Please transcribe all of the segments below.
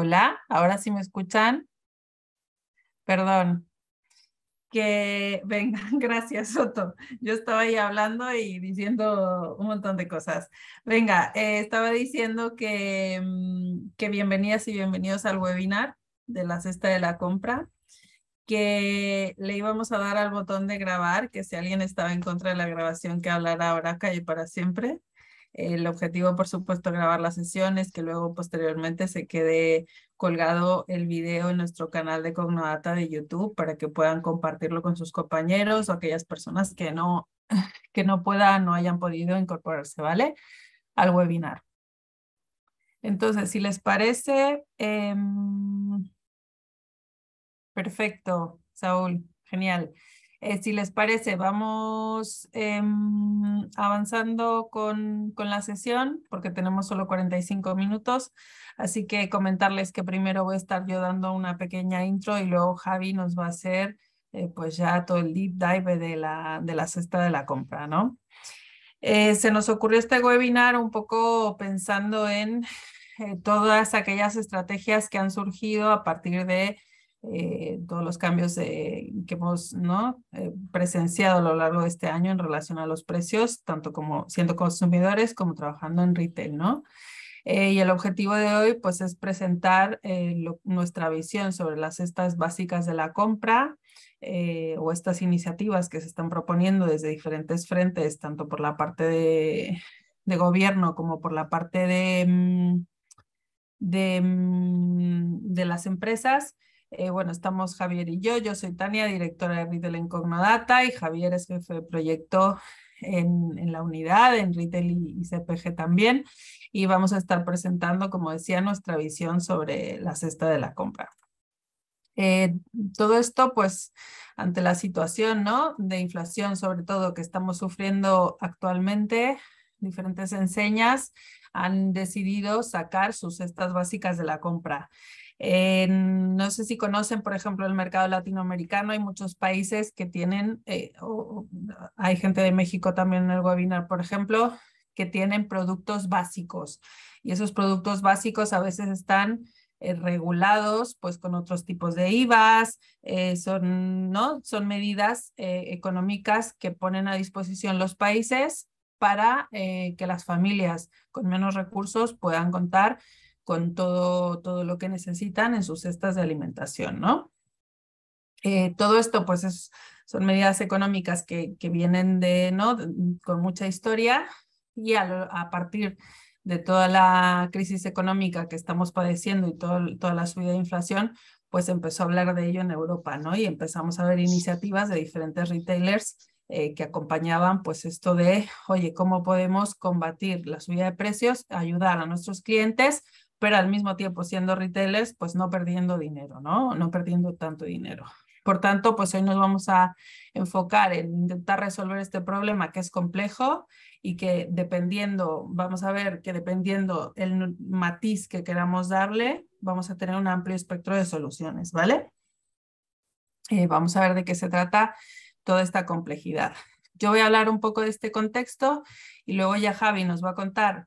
Hola, ahora sí me escuchan. Perdón, que venga, gracias, Soto. Yo estaba ahí hablando y diciendo un montón de cosas. Venga, estaba diciendo que bienvenidas y bienvenidos al webinar de la cesta de la compra, que le íbamos a dar al botón de grabar, que si alguien estaba en contra de la grabación, que hablara ahora, calle para siempre. El objetivo, por supuesto, grabar las sesiones, que luego posteriormente se quede colgado el video en nuestro canal de Cognodata de YouTube para que puedan compartirlo con sus compañeros o aquellas personas que no puedan o hayan podido incorporarse, ¿vale? Al webinar. Entonces, si les parece, perfecto, Saúl, genial. Si les parece, vamos avanzando con la sesión porque tenemos solo 45 minutos. Así que comentarles que primero voy a estar yo dando una pequeña intro y luego Javi nos va a hacer pues ya todo el deep dive de la cesta de la compra, ¿no? Se nos ocurrió este webinar un poco pensando en todas aquellas estrategias que han surgido a partir de todos los cambios que hemos, ¿no? Presenciado a lo largo de este año en relación a los precios, tanto como siendo consumidores como trabajando en retail, ¿no? Y el objetivo de hoy pues es presentar nuestra visión sobre las cestas básicas de la compra o estas iniciativas que se están proponiendo desde diferentes frentes, tanto por la parte de gobierno como por la parte de las empresas. Bueno, estamos Javier y yo soy Tania, directora de Retail en Cognodata, y Javier es jefe de proyecto en la unidad, en Retail y CPG también, y vamos a estar presentando, como decía, nuestra visión sobre la cesta de la compra. Eh, Todo esto, pues, ante la situación, ¿no? De inflación, sobre todo, que estamos sufriendo actualmente, diferentes enseñas han decidido sacar sus cestas básicas de la compra. No sé si conocen, por ejemplo, el mercado latinoamericano. Hay muchos países que tienen, hay gente de México también en el webinar, por ejemplo, que tienen productos básicos. Y esos productos básicos a veces están regulados pues con otros tipos de IVAs, ¿no? Son medidas económicas que ponen a disposición los países para que las familias con menos recursos puedan contar con todo lo que necesitan en sus cestas de alimentación, ¿no? Todo esto pues son medidas económicas que vienen ¿no? Con mucha historia y a partir de toda la crisis económica que estamos padeciendo y toda la subida de inflación, pues empezó a hablar de ello en Europa, ¿no? Y empezamos a ver iniciativas de diferentes retailers que acompañaban pues esto de, oye, ¿cómo podemos combatir la subida de precios, ayudar a nuestros clientes, pero al mismo tiempo siendo retailers, pues no perdiendo dinero, ¿no? No perdiendo tanto dinero. Por tanto, pues hoy nos vamos a enfocar en intentar resolver este problema que es complejo y que dependiendo, vamos a ver que dependiendo el matiz que queramos darle, vamos a tener un amplio espectro de soluciones, ¿vale? Vamos a ver de qué se trata toda esta complejidad. Yo voy a hablar un poco de este contexto y luego ya Javi nos va a contar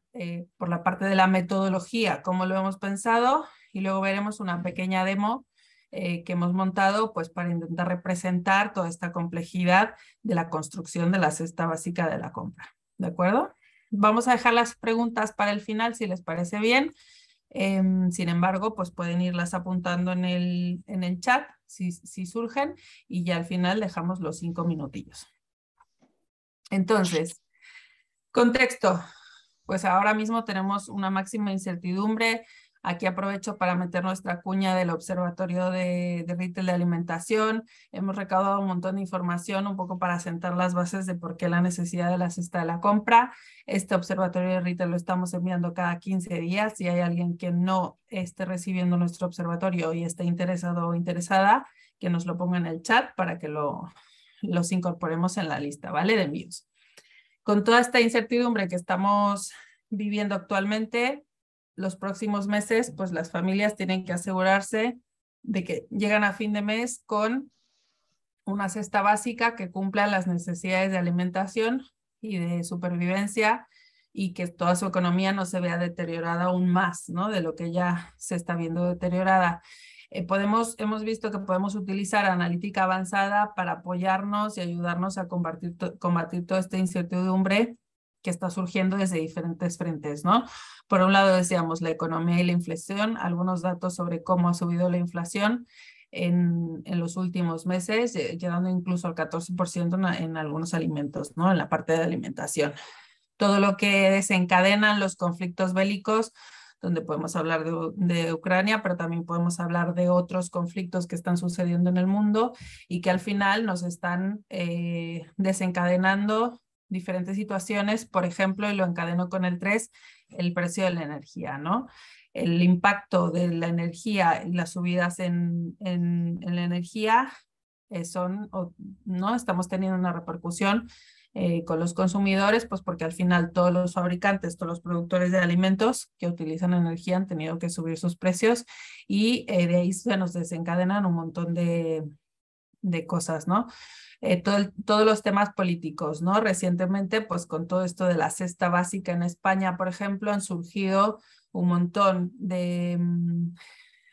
por la parte de la metodología cómo lo hemos pensado y luego veremos una pequeña demo que hemos montado pues para intentar representar toda esta complejidad de la construcción de la cesta básica de la compra. ¿De acuerdo? Vamos a dejar las preguntas para el final si les parece bien. Sin embargo, pues pueden irlas apuntando en el chat si surgen y ya al final dejamos los 5 minutillos. Entonces, contexto. Pues ahora mismo tenemos una máxima incertidumbre. Aquí aprovecho para meter nuestra cuña del Observatorio de Retail de Alimentación. Hemos recaudado un montón de información un poco para sentar las bases de por qué la necesidad de la cesta de la compra. Este Observatorio de Retail lo estamos enviando cada 15 días. Si hay alguien que no esté recibiendo nuestro observatorio y esté interesado o interesada, que nos lo ponga en el chat para que los incorporemos en la lista, ¿vale? De envíos. Con toda esta incertidumbre que estamos viviendo actualmente, los próximos meses, pues las familias tienen que asegurarse de que llegan a fin de mes con una cesta básica que cumpla las necesidades de alimentación y de supervivencia y que toda su economía no se vea deteriorada aún más, ¿no? De lo que ya se está viendo deteriorada. Hemos visto que podemos utilizar analítica avanzada para apoyarnos y ayudarnos a combatir toda esta incertidumbre que está surgiendo desde diferentes frentes, ¿no? Por un lado decíamos la economía y la inflación, algunos datos sobre cómo ha subido la inflación en los últimos meses, llegando incluso al 14% en algunos alimentos, ¿no? En la parte de alimentación. Todo lo que desencadenan los conflictos bélicos, donde podemos hablar de Ucrania, pero también podemos hablar de otros conflictos que están sucediendo en el mundo y que al final nos están desencadenando diferentes situaciones. Por ejemplo, y lo encadeno con el 3, el precio de la energía, ¿no? El impacto de la energía y las subidas en la energía ¿no? Estamos teniendo una repercusión con los consumidores, pues porque al final todos los fabricantes, todos los productores de alimentos que utilizan energía han tenido que subir sus precios y de ahí se nos desencadenan un montón de cosas, ¿no? Todos los temas políticos, ¿no? Recientemente, pues con todo esto de la cesta básica en España, por ejemplo, han surgido un montón de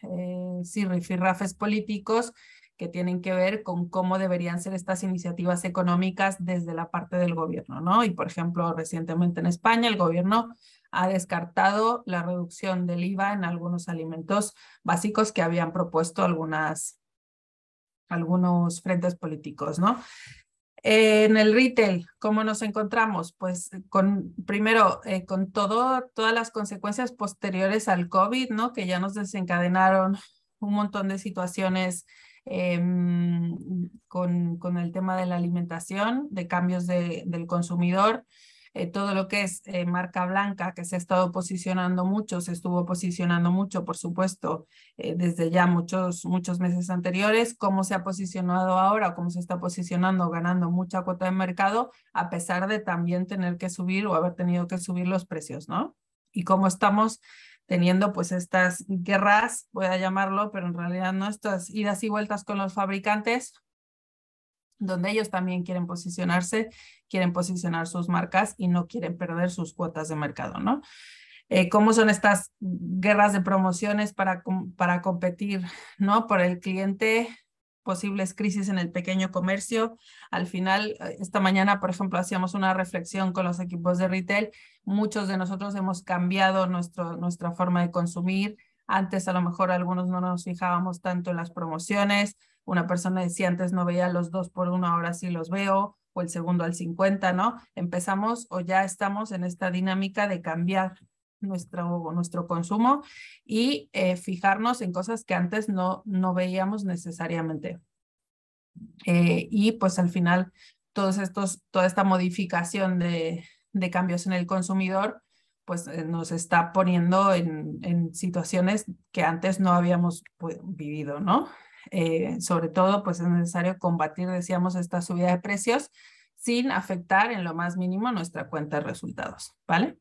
rifirrafes políticos que tienen que ver con cómo deberían ser estas iniciativas económicas desde la parte del gobierno, ¿no? Y, por ejemplo, recientemente en España el gobierno ha descartado la reducción del IVA en algunos alimentos básicos que habían propuesto algunos frentes políticos, ¿no? En el retail, ¿cómo nos encontramos? Pues primero, con todas las consecuencias posteriores al COVID, ¿no? Que ya nos desencadenaron un montón de situaciones con el tema de la alimentación, de cambios del consumidor. Todo lo que es marca blanca, que se ha estado posicionando mucho, se estuvo posicionando mucho, por supuesto, desde ya muchos meses anteriores. Cómo se ha posicionado ahora, cómo se está posicionando, ganando mucha cuota de mercado, a pesar de también tener que subir o haber tenido que subir los precios, ¿no? Y cómo estamos teniendo pues estas guerras, voy a llamarlo, pero en realidad no, estas idas y vueltas con los fabricantes, donde ellos también quieren posicionarse, quieren posicionar sus marcas y no quieren perder sus cuotas de mercado, ¿no? ¿Cómo son estas guerras de promociones para competir, ¿no? Por el cliente, posibles crisis en el pequeño comercio. Al final, esta mañana, por ejemplo, hacíamos una reflexión con los equipos de retail. Muchos de nosotros hemos cambiado nuestra forma de consumir. Antes, a lo mejor, algunos no nos fijábamos tanto en las promociones. Una persona decía, antes no veía los 2 por 1, ahora sí los veo, o el segundo al 50, ¿no? Empezamos o ya estamos en esta dinámica de cambiar nuestro consumo y fijarnos en cosas que antes no veíamos necesariamente. Y pues al final toda esta modificación de cambios en el consumidor pues nos está poniendo en situaciones que antes no habíamos vivido, ¿no? Sobre todo pues es necesario combatir, decíamos, esta subida de precios sin afectar en lo más mínimo nuestra cuenta de resultados, ¿vale?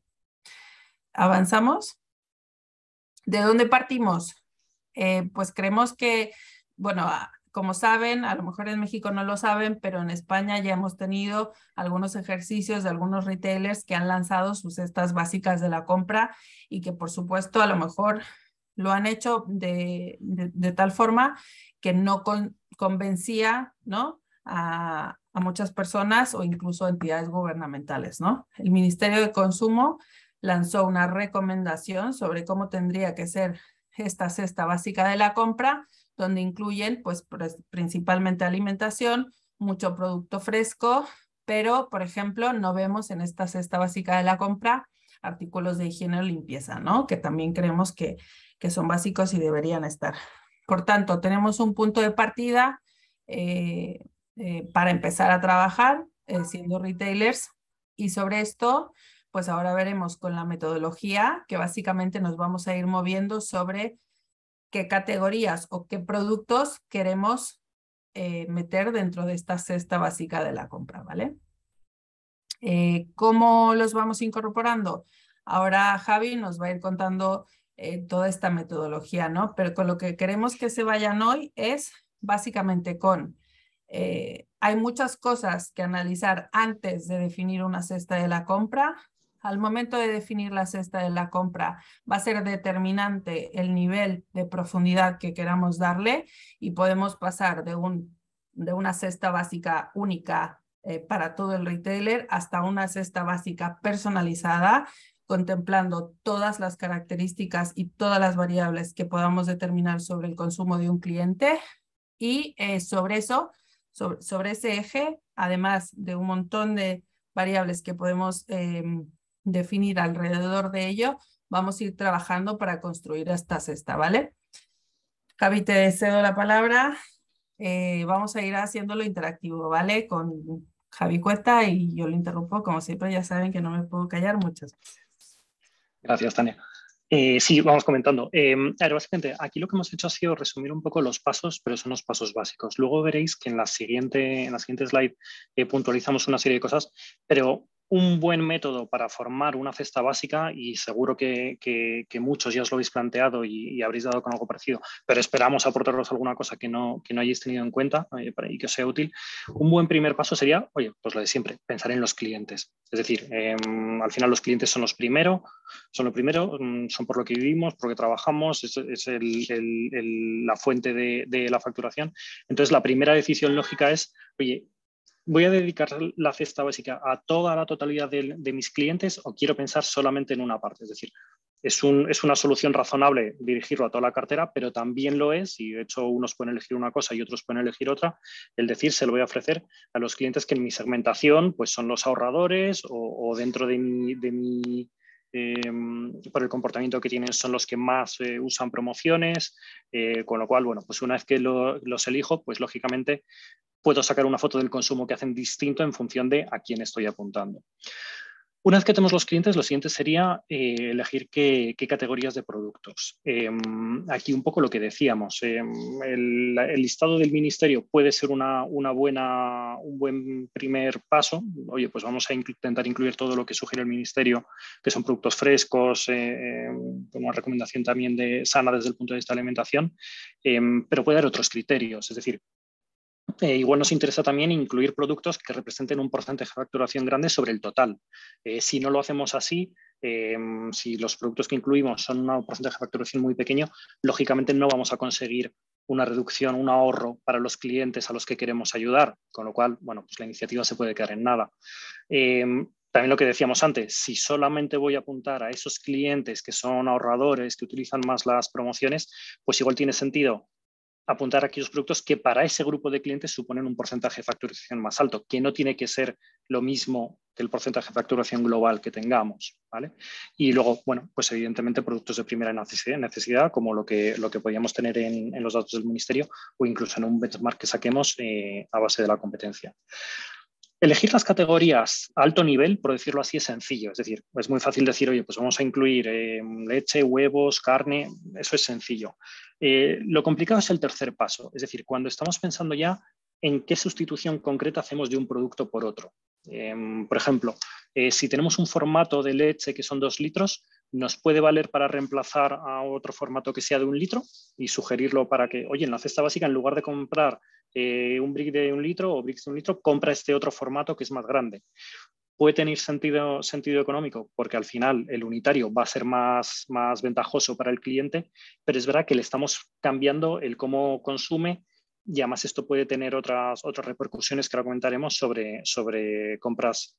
Avanzamos. ¿De dónde partimos? Pues creemos que, bueno, como saben, a lo mejor en México no lo saben, pero en España ya hemos tenido algunos ejercicios de algunos retailers que han lanzado sus cestas básicas de la compra y que por supuesto a lo mejor lo han hecho de tal forma que no convencía, ¿no? a muchas personas o incluso entidades gubernamentales, ¿no? El Ministerio de Consumo lanzó una recomendación sobre cómo tendría que ser esta cesta básica de la compra, donde incluyen pues principalmente alimentación, mucho producto fresco, pero por ejemplo no vemos en esta cesta básica de la compra artículos de higiene o limpieza, ¿no? Que también creemos que son básicos y deberían estar. Por tanto, tenemos un punto de partida para empezar a trabajar siendo retailers y sobre esto pues ahora veremos con la metodología que básicamente nos vamos a ir moviendo sobre qué categorías o qué productos queremos meter dentro de esta cesta básica de la compra, ¿vale? ¿Cómo los vamos incorporando? Ahora Javi nos va a ir contando toda esta metodología, ¿no? Pero con lo que queremos que se vayan hoy es básicamente hay muchas cosas que analizar antes de definir una cesta de la compra. al momento de definir la cesta de la compra va a ser determinante el nivel de profundidad que queramos darle y podemos pasar de una cesta básica única para todo el retailer hasta una cesta básica personalizada, contemplando todas las características y todas las variables que podamos determinar sobre el consumo de un cliente y sobre ese eje, además de un montón de variables que podemos definir alrededor de ello, vamos a ir trabajando para construir esta cesta, ¿vale? Javi, te cedo la palabra. Vamos a ir haciéndolo interactivo, ¿vale? Con Javi Cuesta y yo lo interrumpo, como siempre, ya saben que no me puedo callar muchas veces. Gracias, Tania. Sí, vamos comentando. A ver, básicamente, aquí lo que hemos hecho ha sido resumir un poco los pasos, pero son los pasos básicos. Luego veréis que en la siguiente slide puntualizamos una serie de cosas, pero un buen método para formar una cesta básica, y seguro que muchos ya os lo habéis planteado y habréis dado con algo parecido, pero esperamos aportaros alguna cosa que no hayáis tenido en cuenta y que os sea útil. Un buen primer paso sería, oye, pues lo de siempre, pensar en los clientes. Es decir, al final los clientes son lo primero, son por lo que vivimos, por lo que trabajamos, es la fuente de la facturación. Entonces, la primera decisión lógica es, oye, ¿voy a dedicar la cesta básica a toda la totalidad de mis clientes o quiero pensar solamente en una parte? Es decir, es una solución razonable dirigirlo a toda la cartera, pero también lo es, y de hecho unos pueden elegir una cosa y otros pueden elegir otra, el decir, se lo voy a ofrecer a los clientes que en mi segmentación pues son los ahorradores o dentro de mi por el comportamiento que tienen son los que más usan promociones, con lo cual, bueno, pues una vez que los elijo, pues lógicamente puedo sacar una foto del consumo que hacen distinto en función de a quién estoy apuntando. Una vez que tenemos los clientes, lo siguiente sería elegir qué categorías de productos. Aquí un poco lo que decíamos, el listado del ministerio puede ser un buen primer paso. Oye, pues vamos a intentar incluir todo lo que sugiere el ministerio, que son productos frescos, una recomendación también sana desde el punto de vista de alimentación, pero puede haber otros criterios, es decir, igual nos interesa también incluir productos que representen un porcentaje de facturación grande sobre el total. Si no lo hacemos así, si los productos que incluimos son un porcentaje de facturación muy pequeño, lógicamente no vamos a conseguir una reducción, un ahorro para los clientes a los que queremos ayudar, con lo cual, bueno, pues la iniciativa se puede quedar en nada. También lo que decíamos antes, si solamente voy a apuntar a esos clientes que son ahorradores, que utilizan más las promociones, pues igual tiene sentido apuntar a aquellos productos que para ese grupo de clientes suponen un porcentaje de facturación más alto, que no tiene que ser lo mismo que el porcentaje de facturación global que tengamos, ¿vale? Y luego, bueno, pues evidentemente productos de primera necesidad como lo que podíamos tener en los datos del ministerio o incluso en un benchmark que saquemos a base de la competencia. Elegir las categorías a alto nivel, por decirlo así, es sencillo. Es decir, es muy fácil decir, oye, pues vamos a incluir leche, huevos, carne, eso es sencillo. Lo complicado es el tercer paso, es decir, cuando estamos pensando ya en qué sustitución concreta hacemos de un producto por otro. Por ejemplo, si tenemos un formato de leche que son 2 litros, nos puede valer para reemplazar a otro formato que sea de 1 litro y sugerirlo para que, oye, en la cesta básica, en lugar de comprar un brick de 1 litro o bricks de 1 litro, compra este otro formato que es más grande. Puede tener sentido económico porque al final el unitario va a ser más ventajoso para el cliente, pero es verdad que le estamos cambiando el cómo consume y además esto puede tener otras repercusiones que ahora comentaremos sobre compras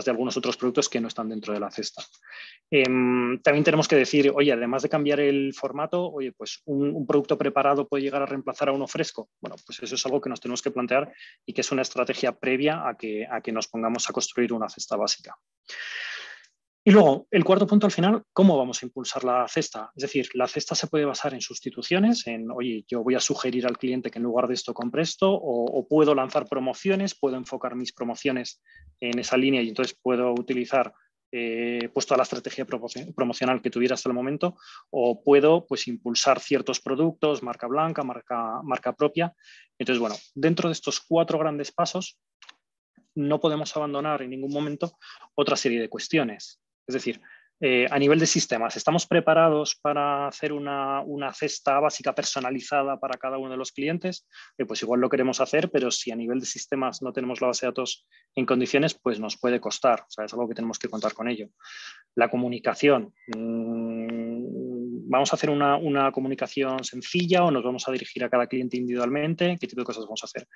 de algunos otros productos que no están dentro de la cesta. También tenemos que decir, oye, además de cambiar el formato, oye, pues un producto preparado puede llegar a reemplazar a uno fresco. Bueno, pues eso es algo que nos tenemos que plantear y que es una estrategia previa a que nos pongamos a construir una cesta básica. Y luego, el cuarto punto al final, ¿cómo vamos a impulsar la cesta? Es decir, la cesta se puede basar en sustituciones, en, oye, yo voy a sugerir al cliente que en lugar de esto compre esto, o puedo lanzar promociones, puedo enfocar mis promociones en esa línea y entonces puedo utilizar pues toda la estrategia promocional que tuviera hasta el momento, o puedo pues impulsar ciertos productos, marca blanca, marca propia. Entonces, bueno, dentro de estos 4 grandes pasos, no podemos abandonar en ningún momento otra serie de cuestiones. Es decir, A nivel de sistemas, ¿estamos preparados para hacer una cesta básica personalizada para cada uno de los clientes? Pues igual lo queremos hacer, pero si a nivel de sistemas no tenemos la base de datos en condiciones, pues nos puede costar. O sea, es algo que tenemos que contar con ello. La comunicación. ¿Vamos a hacer una comunicación sencilla o nos vamos a dirigir a cada cliente individualmente? ¿Qué tipo de cosas vamos a hacer?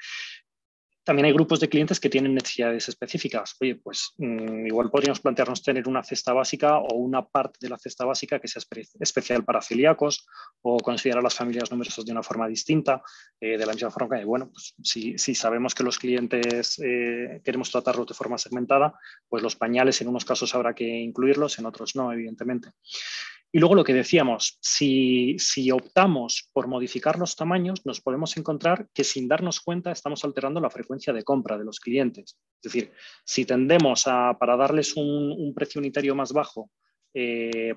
También hay grupos de clientes que tienen necesidades específicas. Oye, pues igual podríamos plantearnos tener una cesta básica o una parte de la cesta básica que sea especial para celíacos o considerar a las familias numerosas de una forma distinta, de la misma forma que, bueno, pues si sabemos que los clientes queremos tratarlos de forma segmentada, pues los pañales en unos casos habrá que incluirlos, en otros no, evidentemente. Y luego lo que decíamos, si optamos por modificar los tamaños, nos podemos encontrar que sin darnos cuenta estamos alterando la frecuencia de compra de los clientes. Es decir, si tendemos a, para darles un precio unitario más bajo,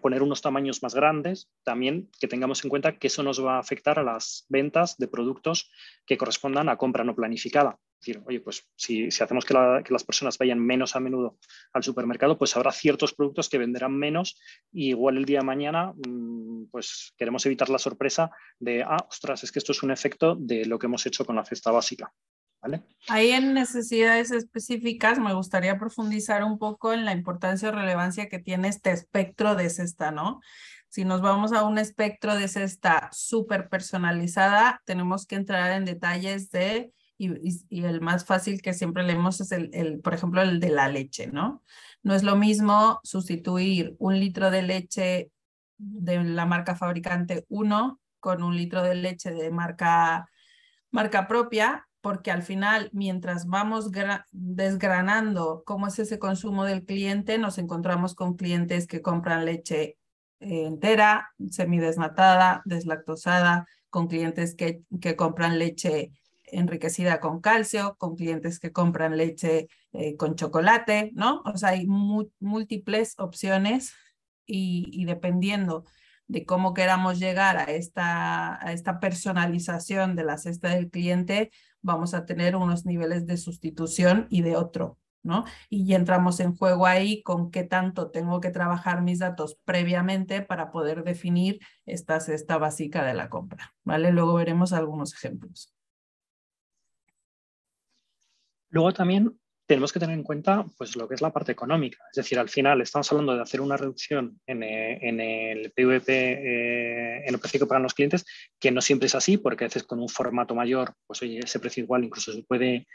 poner unos tamaños más grandes, también que tengamos en cuenta que eso nos va a afectar a las ventas de productos que correspondan a compra no planificada. Es decir, oye, pues si hacemos que las personas vayan menos a menudo al supermercado, pues habrá ciertos productos que venderán menos y igual el día de mañana pues queremos evitar la sorpresa de, ostras, es que esto es un efecto de lo que hemos hecho con la cesta básica. ¿Vale? Ahí en necesidades específicas me gustaría profundizar un poco en la importancia o relevancia que tiene este espectro de cesta, ¿no? Si nos vamos a un espectro de cesta súper personalizada, tenemos que entrar en detalles de, y el más fácil que siempre leemos es por ejemplo, el de la leche, ¿no? No es lo mismo sustituir un litro de leche de la marca fabricante 1 con un litro de leche de marca propia, porque al final, mientras vamos desgranando cómo es ese consumo del cliente, nos encontramos con clientes que compran leche entera, semidesnatada, deslactosada, con clientes que compran leche enriquecida con calcio, con clientes que compran leche con chocolate, ¿no? O sea, hay múltiples opciones y dependiendo de cómo queramos llegar a esta personalización de la cesta del cliente, vamos a tener unos niveles de sustitución y de otro, ¿no? Y ya entramos en juego ahí con qué tanto tengo que trabajar mis datos previamente para poder definir esta cesta básica de la compra, ¿vale? Luego veremos algunos ejemplos. Luego también tenemos que tener en cuenta pues, lo que es la parte económica. Es decir, al final estamos hablando de hacer una reducción en el PVP, en el precio que pagan los clientes, que no siempre es así, porque a veces con un formato mayor, pues oye, ese precio igual incluso se puede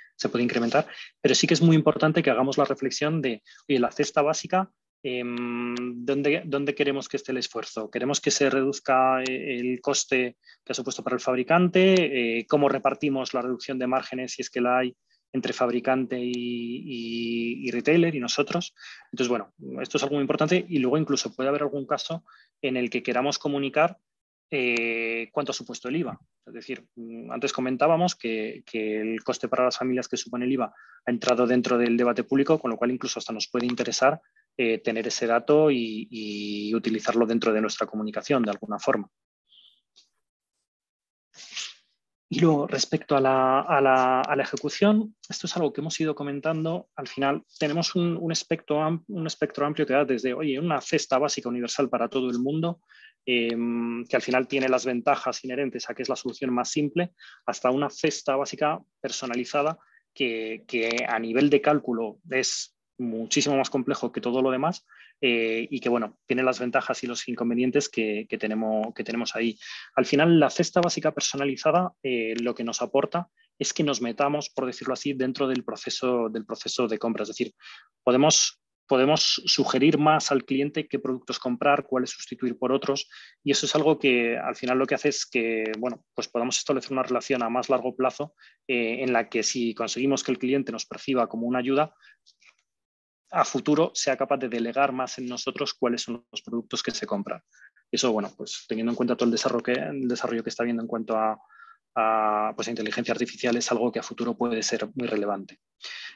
incrementar, pero sí que es muy importante que hagamos la reflexión de, oye, la cesta básica, ¿dónde queremos que esté el esfuerzo? ¿Queremos que se reduzca el coste que ha supuesto para el fabricante? ¿Cómo repartimos la reducción de márgenes si es que la hay entre fabricante y retailer y nosotros? Entonces, bueno, esto es algo muy importante y luego incluso puede haber algún caso en el que queramos comunicar cuánto ha supuesto el IVA. Es decir, antes comentábamos que el coste para las familias que supone el IVA ha entrado dentro del debate público, con lo cual incluso hasta nos puede interesar tener ese dato y utilizarlo dentro de nuestra comunicación de alguna forma. Y luego, respecto a la ejecución, esto es algo que hemos ido comentando. Al final, tenemos un espectro amplio que va desde, oye, una cesta básica universal para todo el mundo, que al final tiene las ventajas inherentes a que es la solución más simple, hasta una cesta básica personalizada que a nivel de cálculo es muchísimo más complejo que todo lo demás y que, bueno, tiene las ventajas y los inconvenientes que tenemos ahí. Al final, la cesta básica personalizada lo que nos aporta es que nos metamos, por decirlo así, dentro del proceso de compra. Es decir, podemos sugerir más al cliente qué productos comprar, cuáles sustituir por otros, y eso es algo que al final lo que hace es que, bueno, pues podamos establecer una relación a más largo plazo en la que si conseguimos que el cliente nos perciba como una ayuda, a futuro sea capaz de delegar más en nosotros cuáles son los productos que se compran. Eso, bueno, pues teniendo en cuenta todo el desarrollo que está habiendo en cuanto pues, a inteligencia artificial, es algo que a futuro puede ser muy relevante.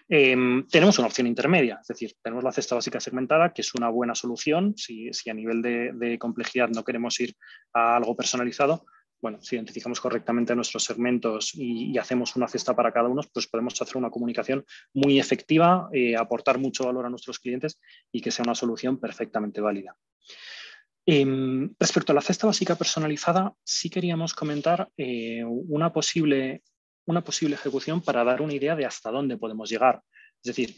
Tenemos una opción intermedia, es decir, tenemos la cesta básica segmentada, que es una buena solución si a nivel de complejidad no queremos ir a algo personalizado, bueno, si identificamos correctamente nuestros segmentos y hacemos una cesta para cada uno, pues podemos hacer una comunicación muy efectiva, aportar mucho valor a nuestros clientes y que sea una solución perfectamente válida. Respecto a la cesta básica personalizada, sí queríamos comentar una posible ejecución para dar una idea de hasta dónde podemos llegar. Es decir,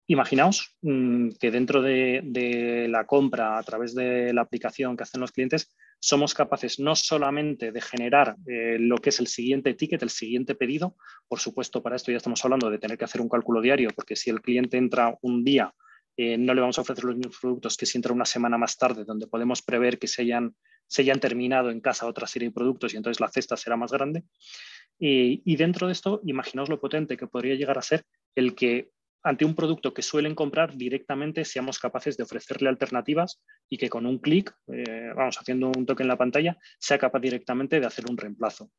imaginaos que dentro de la compra a través de la aplicación que hacen los clientes, somos capaces no solamente de generar lo que es el siguiente ticket, el siguiente pedido. Por supuesto, para esto ya estamos hablando de tener que hacer un cálculo diario, porque si el cliente entra un día, no le vamos a ofrecer los mismos productos que si entra una semana más tarde, donde podemos prever que se hayan terminado en casa otra serie de productos y entonces la cesta será más grande. Y dentro de esto, imaginaos lo potente que podría llegar a ser el que ante un producto que suelen comprar directamente seamos capaces de ofrecerle alternativas y que con un clic, haciendo un toque en la pantalla, sea capaz directamente de hacer un reemplazo.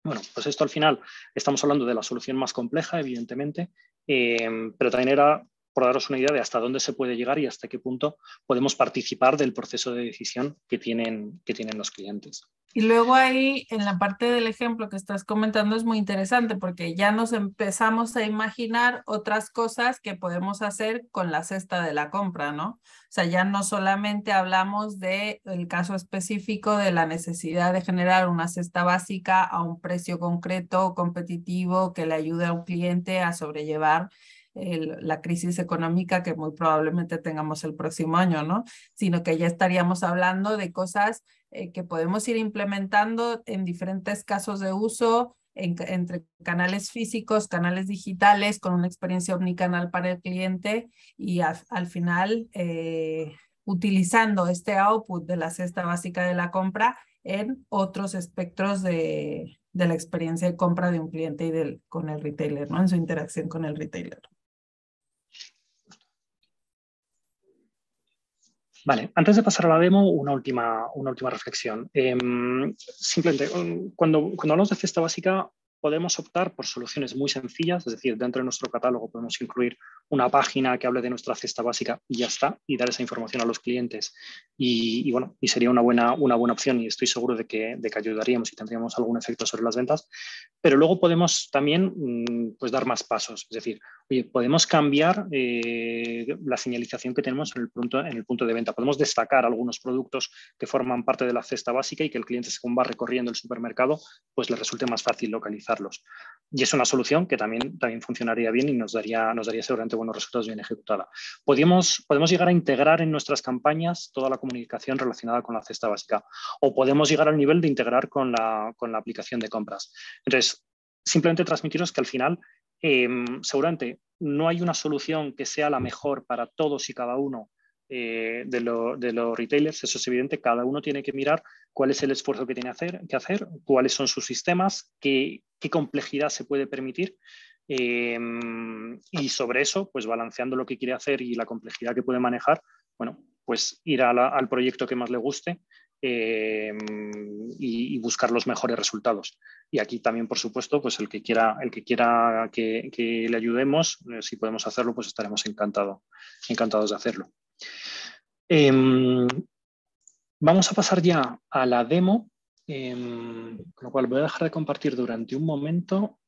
Bueno, pues esto al final estamos hablando de la solución más compleja, evidentemente, pero también era por daros una idea de hasta dónde se puede llegar y hasta qué punto podemos participar del proceso de decisión que tienen los clientes. Y luego ahí, en la parte del ejemplo que estás comentando, es muy interesante porque ya nos empezamos a imaginar otras cosas que podemos hacer con la cesta de la compra, ¿no? O sea, ya no solamente hablamos del caso específico de la necesidad de generar una cesta básica a un precio concreto, competitivo, que le ayude a un cliente a sobrellevar la crisis económica que muy probablemente tengamos el próximo año, ¿no? Sino que ya estaríamos hablando de cosas que podemos ir implementando en diferentes casos de uso, entre canales físicos, canales digitales, con una experiencia omnicanal para el cliente y al final utilizando este output de la cesta básica de la compra en otros espectros de la experiencia de compra de un cliente y con el retailer, ¿no? En su interacción con el retailer. Vale, antes de pasar a la demo, una última reflexión. Simplemente, cuando hablamos de cesta básica, podemos optar por soluciones muy sencillas, es decir, dentro de nuestro catálogo podemos incluir una página que hable de nuestra cesta básica y ya está, y dar esa información a los clientes. Y bueno, y sería una buena opción y estoy seguro de que ayudaríamos y tendríamos algún efecto sobre las ventas. Pero luego podemos también pues dar más pasos, es decir, oye, podemos cambiar la señalización que tenemos en el punto de venta. Podemos destacar algunos productos que forman parte de la cesta básica y que el cliente, según va recorriendo el supermercado, pues le resulte más fácil localizarlos. Y es una solución que también funcionaría bien y nos daría seguramente buenos resultados bien ejecutada. Podemos llegar a integrar en nuestras campañas toda la comunicación relacionada con la cesta básica o podemos llegar al nivel de integrar con la aplicación de compras. Entonces, simplemente transmitiros que al final seguramente no hay una solución que sea la mejor para todos y cada uno de los retailers, eso es evidente, cada uno tiene que mirar cuál es el esfuerzo que tiene que hacer, cuáles son sus sistemas, qué complejidad se puede permitir y sobre eso, pues balanceando lo que quiere hacer y la complejidad que puede manejar, bueno, pues ir al proyecto que más le guste y buscar los mejores resultados. Y aquí también, por supuesto, pues el que quiera que le ayudemos, si podemos hacerlo, pues estaremos encantados de hacerlo. Vamos a pasar ya a la demo, con lo cual voy a dejar de compartir durante un momento.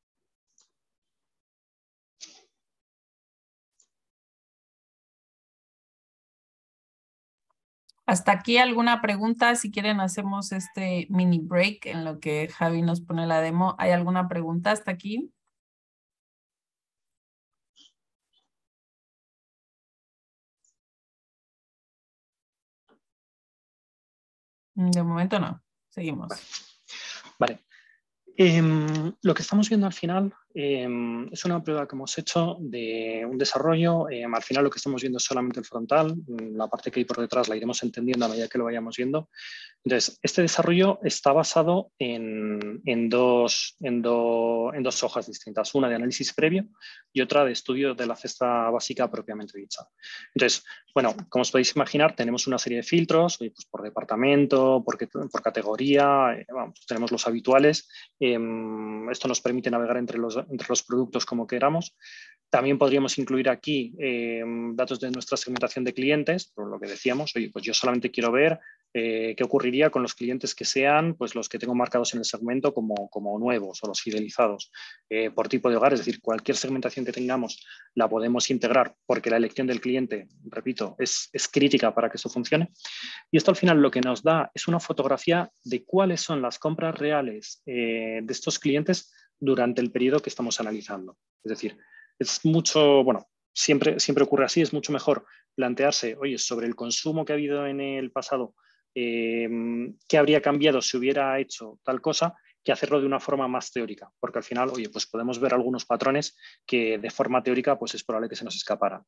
Hasta aquí alguna pregunta, si quieren hacemos este mini break en lo que Javi nos pone la demo. ¿Hay alguna pregunta hasta aquí? De momento no, seguimos. Vale. Lo que estamos viendo al final es una prueba que hemos hecho de un desarrollo. Al final lo que estamos viendo es solamente el frontal, la parte que hay por detrás la iremos entendiendo a medida que lo vayamos viendo. Entonces, este desarrollo está basado en dos hojas distintas, una de análisis previo y otra de estudio de la cesta básica propiamente dicha. Entonces, bueno, como os podéis imaginar, tenemos una serie de filtros pues por departamento, por categoría, tenemos los habituales. Esto nos permite navegar entre los productos como queramos. También podríamos incluir aquí datos de nuestra segmentación de clientes, por lo que decíamos, oye, pues yo solamente quiero ver qué ocurriría con los clientes que sean pues, los que tengo marcados en el segmento como nuevos o los fidelizados por tipo de hogar, es decir, cualquier segmentación que tengamos la podemos integrar porque la elección del cliente, repito, es crítica para que eso funcione. Y esto al final lo que nos da es una fotografía de cuáles son las compras reales de estos clientes durante el periodo que estamos analizando. Es decir, es mucho, bueno, siempre ocurre así, es mucho mejor plantearse, oye, sobre el consumo que ha habido en el pasado, qué habría cambiado si hubiera hecho tal cosa, que hacerlo de una forma más teórica, porque al final, oye, pues podemos ver algunos patrones que de forma teórica pues es probable que se nos escaparan.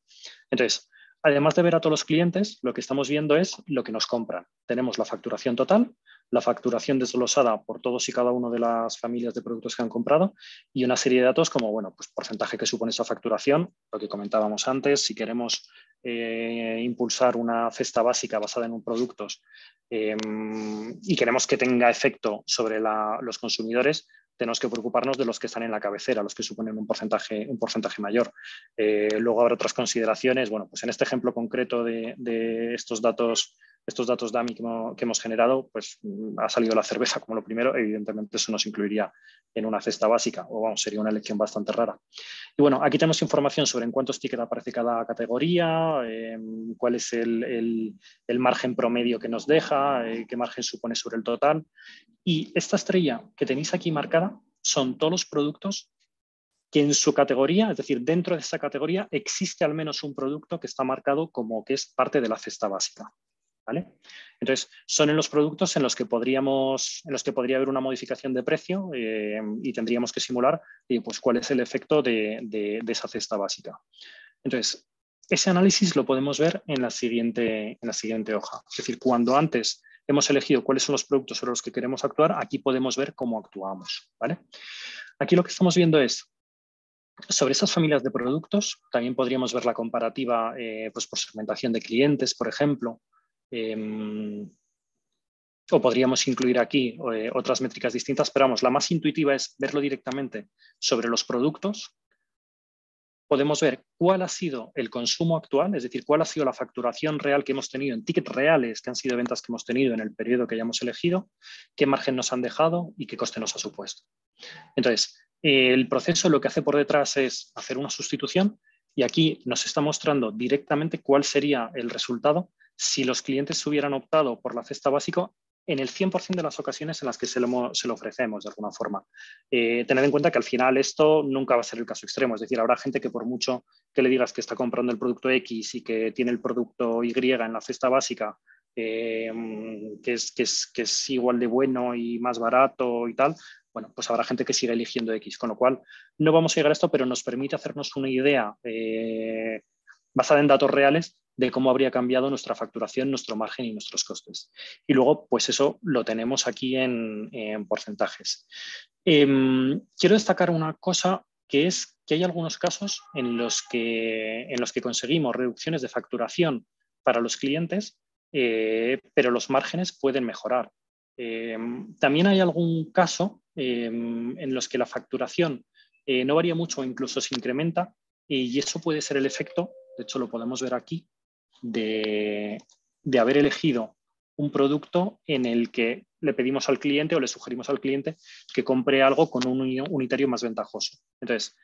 Entonces, además de ver a todos los clientes, lo que estamos viendo es lo que nos compran. Tenemos la facturación total, la facturación desglosada por todos y cada uno de las familias de productos que han comprado y una serie de datos como, bueno, pues porcentaje que supone esa facturación, lo que comentábamos antes, si queremos impulsar una cesta básica basada en productos y queremos que tenga efecto sobre los consumidores, tenemos que preocuparnos de los que están en la cabecera, los que suponen un porcentaje mayor. Luego habrá otras consideraciones. Bueno, pues en este ejemplo concreto de estos datos DAMI que hemos generado, pues ha salido la cerveza como lo primero. Evidentemente eso nos incluiría en una cesta básica o vamos, sería una elección bastante rara. Y bueno, aquí tenemos información sobre en cuántos tickets aparece cada categoría, cuál es el margen promedio que nos deja, qué margen supone sobre el total. Y esta estrella que tenéis aquí marcada son todos los productos que en su categoría, es decir, dentro de esa categoría, existe al menos un producto que está marcado como que es parte de la cesta básica. ¿Vale? Entonces, son en los productos en los que podría haber una modificación de precio y tendríamos que simular pues, cuál es el efecto de esa cesta básica. Entonces, ese análisis lo podemos ver en la siguiente hoja. Es decir, cuando antes hemos elegido cuáles son los productos sobre los que queremos actuar, aquí podemos ver cómo actuamos. ¿Vale? Aquí lo que estamos viendo es sobre esas familias de productos, también podríamos ver la comparativa pues por segmentación de clientes, por ejemplo, o podríamos incluir aquí otras métricas distintas, pero vamos, la más intuitiva es verlo directamente sobre los productos. Podemos ver cuál ha sido el consumo actual, es decir, cuál ha sido la facturación real que hemos tenido en tickets reales, que han sido ventas que hemos tenido en el periodo que hayamos elegido, qué margen nos han dejado y qué coste nos ha supuesto. Entonces, el proceso lo que hace por detrás es hacer una sustitución y aquí nos está mostrando directamente cuál sería el resultado si los clientes hubieran optado por la cesta básica en el 100% de las ocasiones en las que se lo ofrecemos de alguna forma. Tened en cuenta que al final esto nunca va a ser el caso extremo, es decir, habrá gente que por mucho que le digas que está comprando el producto X y que tiene el producto Y en la cesta básica, que es igual de bueno y más barato y tal, bueno, pues habrá gente que siga eligiendo X, con lo cual no vamos a llegar a esto, pero nos permite hacernos una idea basada en datos reales de cómo habría cambiado nuestra facturación, nuestro margen y nuestros costes. Y luego, pues eso lo tenemos aquí en porcentajes. Quiero destacar una cosa que es que hay algunos casos en los que conseguimos reducciones de facturación para los clientes, pero los márgenes pueden mejorar. También hay algún caso en los que la facturación no varía mucho o incluso se incrementa y eso puede ser el efecto, de hecho lo podemos ver aquí, de haber elegido un producto en el que le pedimos al cliente o le sugerimos al cliente que compre algo con un unitario más ventajoso. Entonces,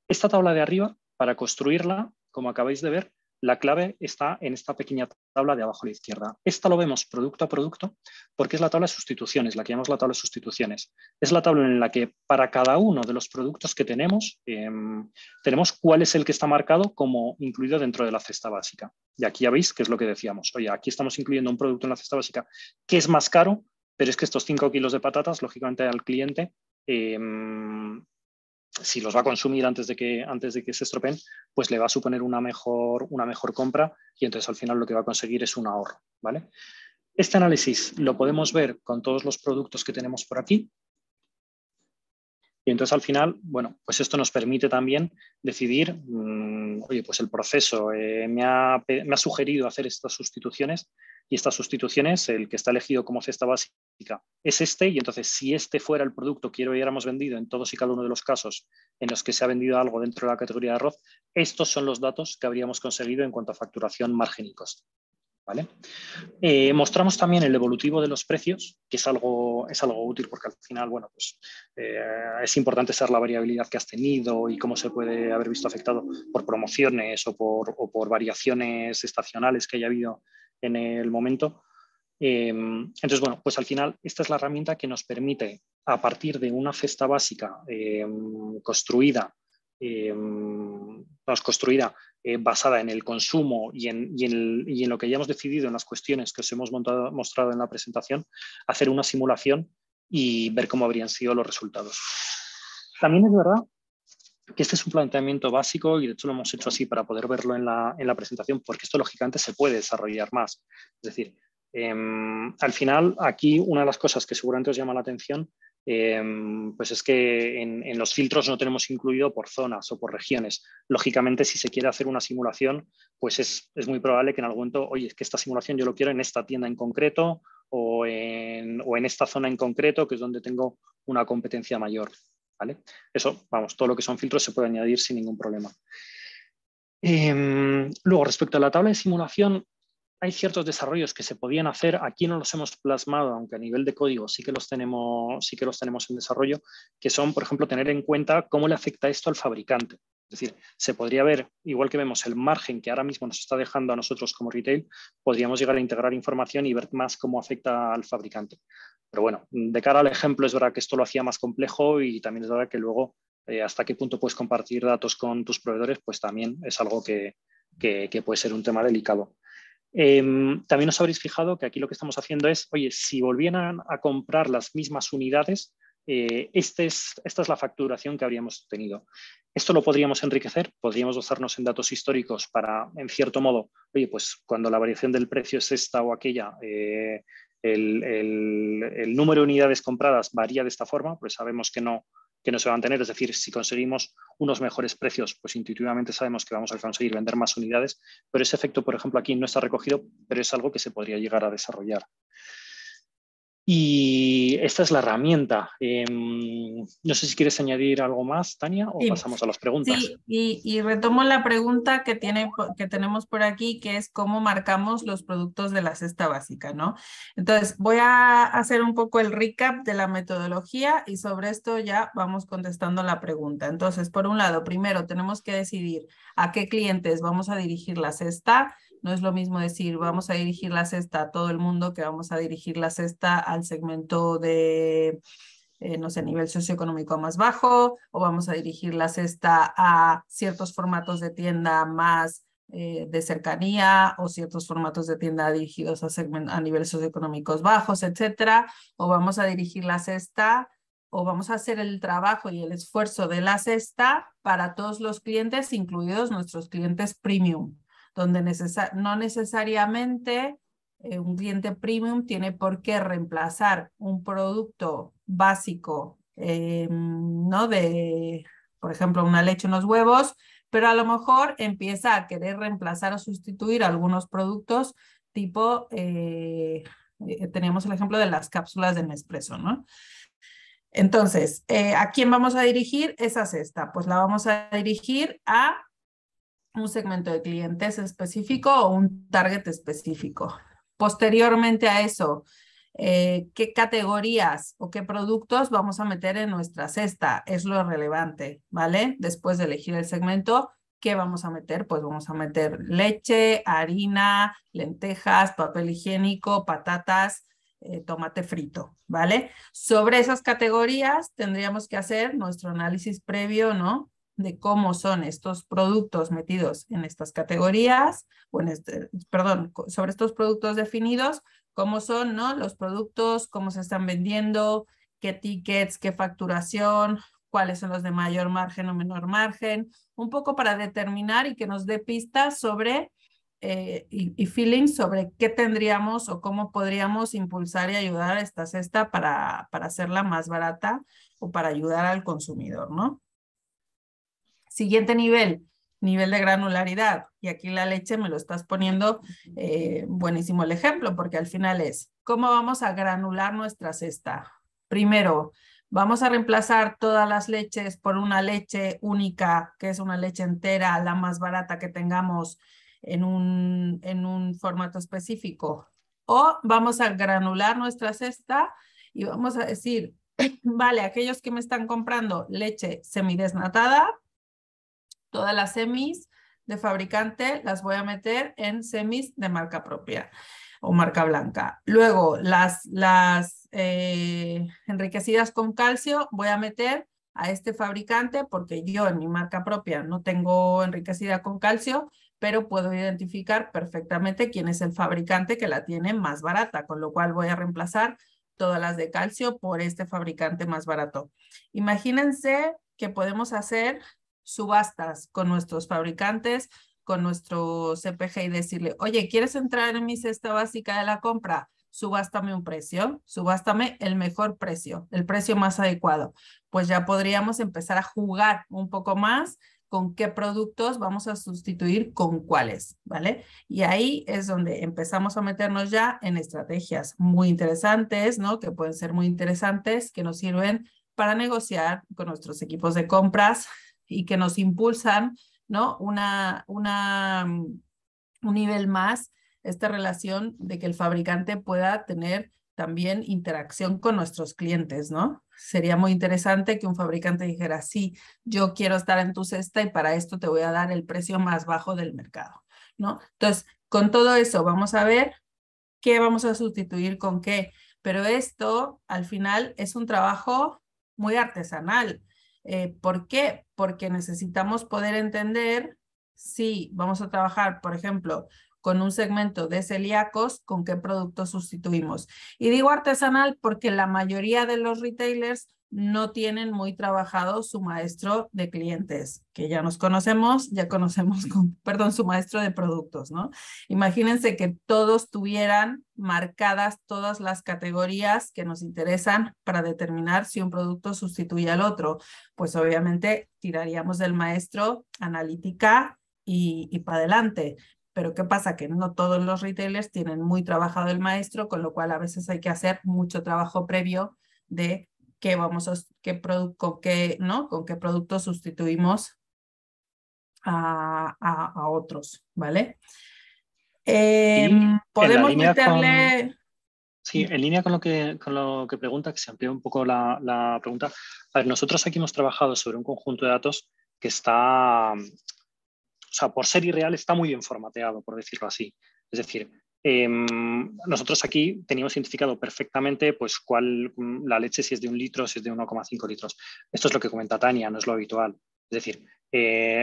esta tabla de arriba, para construirla, como acabáis de ver, la clave está en esta pequeña tabla de abajo a la izquierda. Esta lo vemos producto a producto porque es la tabla de sustituciones, la que llamamos la tabla de sustituciones. Es la tabla en la que para cada uno de los productos que tenemos, tenemos cuál es el que está marcado como incluido dentro de la cesta básica. Y aquí ya veis qué es lo que decíamos. Oye, aquí estamos incluyendo un producto en la cesta básica que es más caro, pero es que estos 5 kilos de patatas, lógicamente al cliente, si los va a consumir antes de que se estropeen, pues le va a suponer una mejor compra y entonces al final lo que va a conseguir es un ahorro, ¿vale? Este análisis lo podemos ver con todos los productos que tenemos por aquí. Y entonces al final, bueno, pues esto nos permite también decidir, oye, pues el proceso me ha sugerido hacer estas sustituciones Y estas sustituciones, el que está elegido como cesta básica es este, y entonces si este fuera el producto que hubiéramos vendido en todos y cada uno de los casos en los que se ha vendido algo dentro de la categoría de arroz, estos son los datos que habríamos conseguido en cuanto a facturación, margen y coste. ¿Vale? Mostramos también el evolutivo de los precios, que es algo útil porque al final, bueno, pues, es importante saber la variabilidad que has tenido y cómo se puede haber visto afectado por promociones o por variaciones estacionales que haya habido en el momento. Entonces, bueno, pues al final esta es la herramienta que nos permite, a partir de una cesta básica construida basada en el consumo y en lo que ya hemos decidido en las cuestiones que os hemos mostrado en la presentación, hacer una simulación y ver cómo habrían sido los resultados. También es verdad que este es un planteamiento básico y de hecho lo hemos hecho así para poder verlo en la presentación, porque esto lógicamente se puede desarrollar más. Es decir, al final aquí una de las cosas que seguramente os llama la atención pues es que en los filtros no tenemos incluido por zonas o por regiones. Lógicamente, si se quiere hacer una simulación, pues es muy probable que en algún momento, oye, es que esta simulación yo lo quiero en esta tienda en concreto o en esta zona en concreto, que es donde tengo una competencia mayor. ¿Vale? Eso, vamos, todo lo que son filtros se puede añadir sin ningún problema. Luego, respecto a la tabla de simulación, hay ciertos desarrollos que se podían hacer. Aquí no los hemos plasmado, aunque a nivel de código sí que los tenemos en desarrollo, que son, por ejemplo, tener en cuenta cómo le afecta esto al fabricante. Es decir, se podría ver, igual que vemos el margen que ahora mismo nos está dejando a nosotros como retail, podríamos llegar a integrar información y ver más cómo afecta al fabricante. Pero bueno, de cara al ejemplo es verdad que esto lo hacía más complejo y también es verdad que luego hasta qué punto puedes compartir datos con tus proveedores, pues también es algo que puede ser un tema delicado. También os habréis fijado que aquí lo que estamos haciendo es, oye, si volvieran a comprar las mismas unidades, esta es la facturación que habríamos tenido. Esto lo podríamos enriquecer, podríamos basarnos en datos históricos para, en cierto modo, oye, pues cuando la variación del precio es esta o aquella, el número de unidades compradas varía de esta forma, pues sabemos que no se va a mantener. Es decir, si conseguimos unos mejores precios, pues intuitivamente sabemos que vamos a conseguir vender más unidades, pero ese efecto, por ejemplo, aquí no está recogido, pero es algo que se podría llegar a desarrollar. Y esta es la herramienta. No sé si quieres añadir algo más, Tania, o Sí. pasamos a las preguntas. Sí, y retomo la pregunta que tenemos por aquí, que es cómo marcamos los productos de la cesta básica, ¿no? Entonces, voy a hacer un poco el recap de la metodología y sobre esto ya vamos contestando la pregunta. Entonces, por un lado, primero tenemos que decidir a qué clientes vamos a dirigir la cesta. No es lo mismo decir vamos a dirigir la cesta a todo el mundo que vamos a dirigir la cesta al segmento de no sé, nivel socioeconómico más bajo, o vamos a dirigir la cesta a ciertos formatos de tienda más de cercanía, o ciertos formatos de tienda dirigidos a niveles socioeconómicos bajos, etcétera, o vamos a dirigir la cesta, o vamos a hacer el trabajo y el esfuerzo de la cesta para todos los clientes, incluidos nuestros clientes premium, donde no necesariamente un cliente premium tiene por qué reemplazar un producto básico, ¿no? Por ejemplo, una leche, unos huevos, pero a lo mejor empieza a querer reemplazar o sustituir algunos productos tipo, teníamos el ejemplo de las cápsulas de Nespresso, ¿no? Entonces, ¿a quién vamos a dirigir esa cesta? Pues la vamos a dirigir a un segmento de clientes específico o un target específico. Posteriormente a eso, ¿qué categorías o qué productos vamos a meter en nuestra cesta? Es lo relevante, ¿vale? Después de elegir el segmento, ¿qué vamos a meter? Pues vamos a meter leche, harina, lentejas, papel higiénico, patatas, tomate frito, ¿vale? Sobre esas categorías tendríamos que hacer nuestro análisis previo, ¿no? De cómo son estos productos metidos en estas categorías, o perdón, sobre estos productos definidos, cómo son, ¿no? Los productos, cómo se están vendiendo, qué tickets, qué facturación, cuáles son los de mayor margen o menor margen, un poco para determinar y que nos dé pistas sobre y feelings sobre qué tendríamos o cómo podríamos impulsar y ayudar a esta cesta para hacerla más barata o para ayudar al consumidor, ¿no? Siguiente nivel nivel de granularidad. Y aquí la leche me lo estás poniendo buenísimo el ejemplo, porque al final es, ¿cómo vamos a granular nuestra cesta? Primero, vamos a reemplazar todas las leches por una leche única, que es una leche entera, la más barata que tengamos en un formato específico. O vamos a granular nuestra cesta y vamos a decir, vale, aquellos que me están comprando leche semidesnatada, todas las semis de fabricante las voy a meter en semis de marca propia o marca blanca. Luego, las enriquecidas con calcio voy a meter a este fabricante porque yo en mi marca propia no tengo enriquecida con calcio, pero puedo identificar perfectamente quién es el fabricante que la tiene más barata, con lo cual voy a reemplazar todas las de calcio por este fabricante más barato. Imagínense que podemos hacer subastas con nuestros fabricantes, con nuestro CPG y decirle, oye, ¿quieres entrar en mi cesta básica de la compra? Subástame un precio, subástame el mejor precio, el precio más adecuado. Pues ya podríamos empezar a jugar un poco más con qué productos vamos a sustituir con cuáles, ¿vale? Y ahí es donde empezamos a meternos ya en estrategias muy interesantes, ¿no? Que pueden ser muy interesantes, que nos sirven para negociar con nuestros equipos de compras y que nos impulsan, ¿no? Un nivel más esta relación de que el fabricante pueda tener también interacción con nuestros clientes, ¿no? Sería muy interesante que un fabricante dijera, sí, yo quiero estar en tu cesta y para esto te voy a dar el precio más bajo del mercado, ¿no? Entonces, con todo eso vamos a ver qué vamos a sustituir con qué, pero esto al final es un trabajo muy artesanal. ¿Por qué? Porque necesitamos poder entender si vamos a trabajar, por ejemplo, con un segmento de celíacos, con qué productos sustituimos. Y digo artesanal porque la mayoría de los retailers no tienen muy trabajado su maestro de clientes, que ya nos conocemos, ya conocemos, perdón, su maestro de productos, ¿no? Imagínense que todos tuvieran marcadas todas las categorías que nos interesan para determinar si un producto sustituye al otro. Pues obviamente tiraríamos del maestro analítica y para adelante. Pero ¿qué pasa? Que no todos los retailers tienen muy trabajado el maestro, con lo cual a veces hay que hacer mucho trabajo previo de qué vamos a, con qué, ¿no? Con qué producto sustituimos a otros, ¿vale? Y en la Podemos línea con, meterle... sí, en línea con lo que pregunta, que se amplía un poco la pregunta. A ver, nosotros aquí hemos trabajado sobre un conjunto de datos que está, o sea, por ser irreal, está muy bien formateado, por decirlo así. Es decir, nosotros aquí teníamos identificado perfectamente pues cuál la leche, si es de 1 litro, si es de 1,5 litros. Esto es lo que comenta Tania, no es lo habitual. Es decir,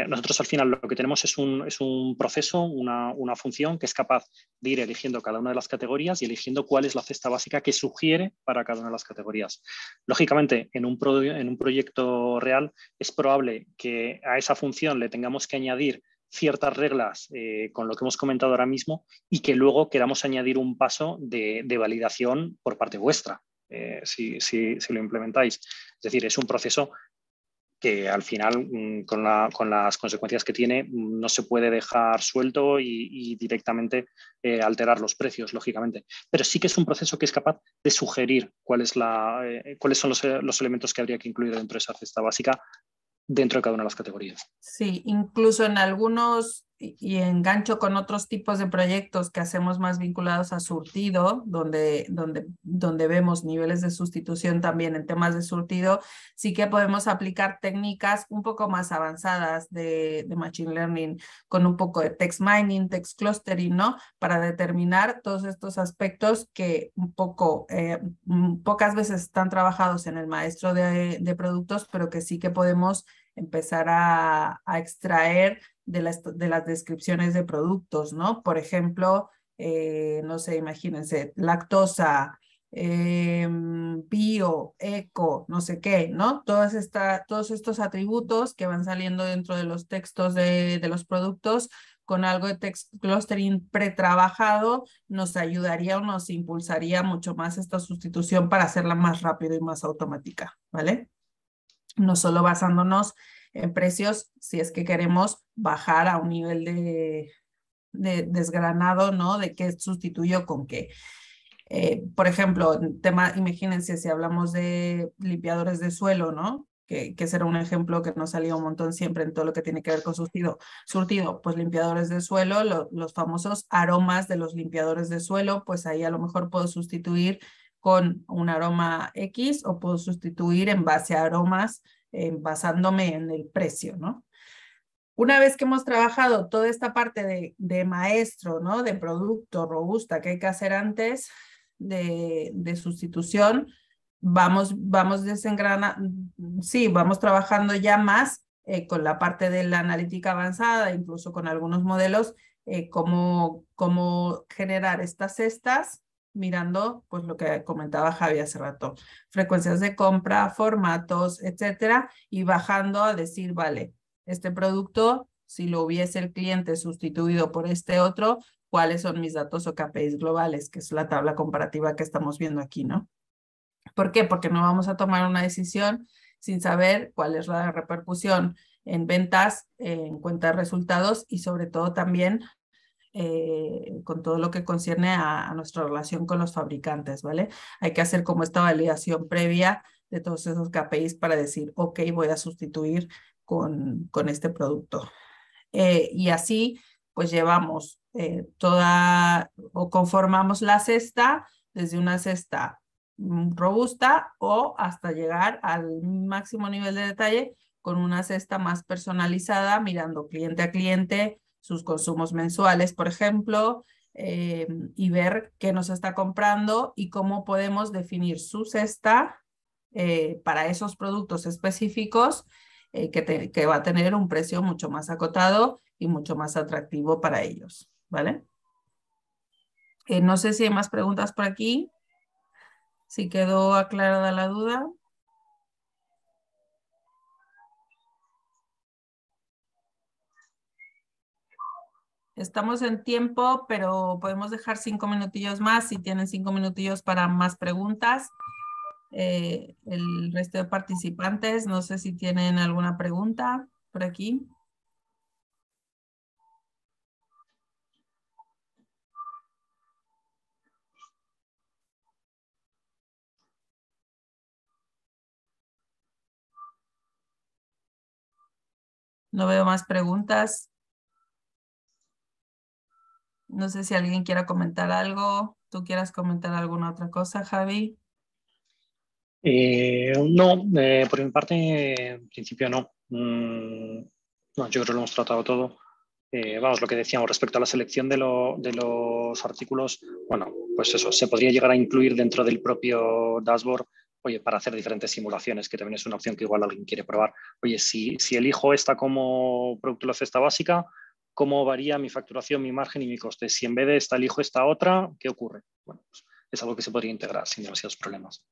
nosotros al final lo que tenemos es un proceso, una función que es capaz de ir eligiendo cada una de las categorías y eligiendo cuál es la cesta básica que sugiere para cada una de las categorías. Lógicamente, en un proyecto real es probable que a esa función le tengamos que añadir ciertas reglas con lo que hemos comentado ahora mismo y que luego queramos añadir un paso de validación por parte vuestra, si lo implementáis. Es decir, es un proceso que al final, con las consecuencias que tiene, no se puede dejar suelto y directamente alterar los precios, lógicamente. Pero sí que es un proceso que es capaz de sugerir cuáles son los elementos que habría que incluir dentro de esa cesta básica dentro de cada una de las categorías. Sí, incluso en algunos, y engancho con otros tipos de proyectos que hacemos más vinculados a surtido, donde vemos niveles de sustitución también en temas de surtido, sí que podemos aplicar técnicas un poco más avanzadas de Machine Learning, con un poco de text mining, text clustering, ¿no? Para determinar todos estos aspectos que pocas veces están trabajados en el maestro de productos, pero que sí que podemos empezar a extraer de las descripciones de productos, ¿no? Por ejemplo, no sé, imagínense, lactosa, bio, eco, no sé qué, ¿no? Todos estos atributos que van saliendo dentro de los textos de los productos con algo de text clustering pretrabajado nos ayudaría o nos impulsaría mucho más esta sustitución para hacerla más rápido y más automática, ¿vale? No solo basándonos en precios si es que queremos bajar a un nivel de desgranado, ¿no? De qué sustituyo con qué. Por ejemplo, tema, imagínense si hablamos de limpiadores de suelo, ¿no? Que será un ejemplo que nos salía un montón siempre en todo lo que tiene que ver con surtido, pues limpiadores de suelo, los famosos aromas de los limpiadores de suelo, pues ahí a lo mejor puedo sustituir con un aroma X o puedo sustituir en base a aromas basándome en el precio, ¿no? Una vez que hemos trabajado toda esta parte de maestro, ¿no? De producto robusta que hay que hacer antes de sustitución, vamos sí, vamos trabajando ya más con la parte de la analítica avanzada, incluso con algunos modelos, cómo generar estas cestas, mirando pues lo que comentaba Javi hace rato, frecuencias de compra, formatos, etcétera, y bajando a decir, vale, este producto, si lo hubiese el cliente sustituido por este otro, ¿cuáles son mis datos o KPIs globales? Que es la tabla comparativa que estamos viendo aquí, ¿no? ¿Por qué? Porque no vamos a tomar una decisión sin saber cuál es la repercusión en ventas, en cuenta de resultados y sobre todo también con todo lo que concierne a nuestra relación con los fabricantes, ¿vale? Hay que hacer como esta validación previa de todos esos KPIs para decir, ok, voy a sustituir con este producto. Y así, pues llevamos o conformamos la cesta desde una cesta robusta o hasta llegar al máximo nivel de detalle con una cesta más personalizada, mirando cliente a cliente, sus consumos mensuales, por ejemplo, y ver qué nos está comprando y cómo podemos definir su cesta para esos productos específicos que va a tener un precio mucho más acotado y mucho más atractivo para ellos, ¿vale? No sé si hay más preguntas por aquí. Si quedó aclarada la duda. Estamos en tiempo, pero podemos dejar 5 minutillos más si tienen 5 minutillos para más preguntas. El resto de participantes, no sé si tienen alguna pregunta por aquí. No veo más preguntas. No sé si alguien quiera comentar algo. ¿Tú quieras comentar alguna otra cosa, Javi? No, por mi parte, en principio no. No, yo creo que lo hemos tratado todo. Vamos, lo que decíamos respecto a la selección de los artículos, bueno, pues eso, se podría llegar a incluir dentro del propio dashboard, oye, para hacer diferentes simulaciones, que también es una opción que igual alguien quiere probar. Oye, si elijo esta como producto de la cesta básica, ¿cómo varía mi facturación, mi margen y mi coste? Si en vez de esta elijo esta otra, ¿qué ocurre? Bueno, pues es algo que se podría integrar sin demasiados problemas.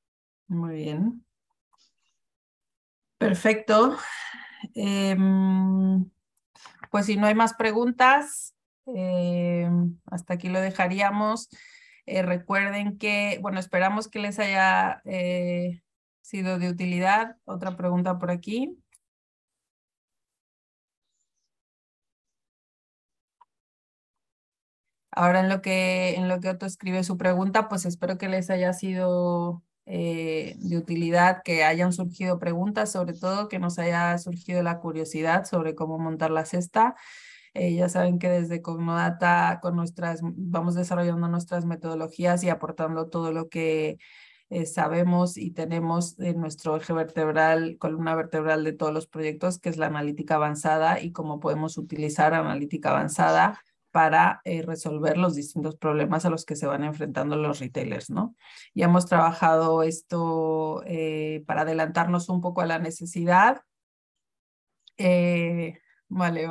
Muy bien. Perfecto. Pues si no hay más preguntas, hasta aquí lo dejaríamos. Recuerden que, bueno, esperamos que les haya sido de utilidad. Otra pregunta por aquí. Ahora en lo que Otto escribe su pregunta, pues espero que les haya sido de utilidad, que hayan surgido preguntas, sobre todo que nos haya surgido la curiosidad sobre cómo montar la cesta. Ya saben que desde Cognodata vamos desarrollando nuestras metodologías y aportando todo lo que sabemos y tenemos en nuestro eje vertebral, columna vertebral de todos los proyectos, que es la analítica avanzada y cómo podemos utilizar analítica avanzada para resolver los distintos problemas a los que se van enfrentando los retailers, ¿no? Ya hemos trabajado esto para adelantarnos un poco a la necesidad. Vale.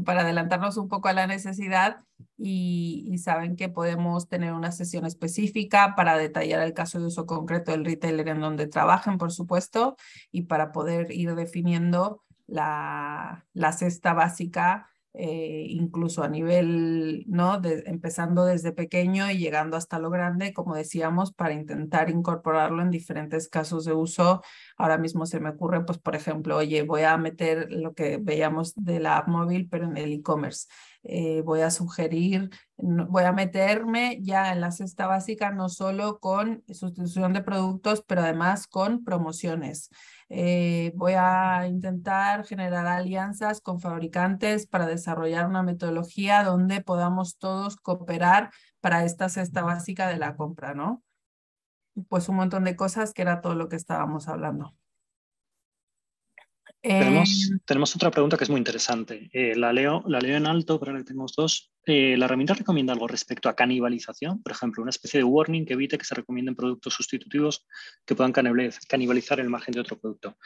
Para adelantarnos un poco a la necesidad y saben que podemos tener una sesión específica para detallar el caso de uso concreto del retailer en donde trabajen, por supuesto, y para poder ir definiendo la cesta básica incluso a nivel, ¿no? Empezando desde pequeño y llegando hasta lo grande, como decíamos, para intentar incorporarlo en diferentes casos de uso. Ahora mismo se me ocurre, pues, por ejemplo, oye, voy a meter lo que veíamos de la app móvil, pero en el e-commerce. Voy a sugerir, voy a meterme ya en la cesta básica, no solo con sustitución de productos, pero además con promociones. Voy a intentar generar alianzas con fabricantes para desarrollar una metodología donde podamos todos cooperar para esta cesta básica de la compra, ¿no? Pues un montón de cosas que era todo lo que estábamos hablando. Tenemos otra pregunta que es muy interesante. La leo en alto, pero ahora tenemos dos. ¿La herramienta recomienda algo respecto a canibalización? Por ejemplo, una especie de warning que evite que se recomienden productos sustitutivos que puedan canibalizar el margen de otro producto.